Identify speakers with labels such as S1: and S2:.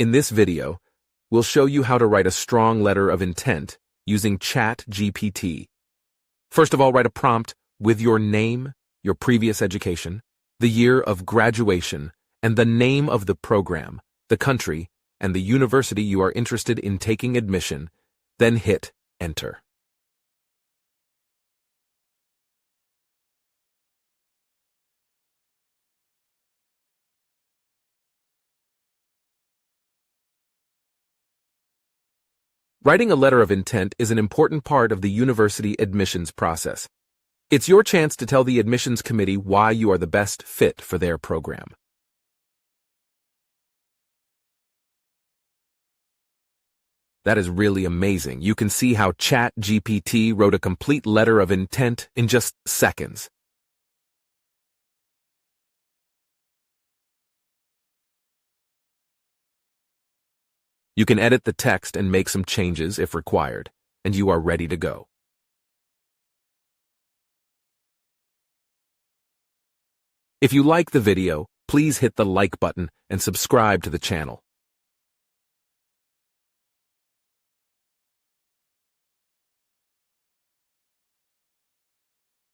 S1: In this video, we'll show you how to write a strong letter of intent using ChatGPT. First of all, write a prompt with your name, your previous education, the year of graduation, and the name of the program, the country, and the university you are interested in taking admission, then hit Enter. Writing a letter of intent is an important part of the university admissions process. It's your chance to tell the admissions committee why you are the best fit for their program. That is really amazing. You can see how ChatGPT wrote a complete letter of intent in just seconds. You can edit the text and make some changes if required, and you are ready to go. If you like the video, please hit the like button and subscribe to the channel.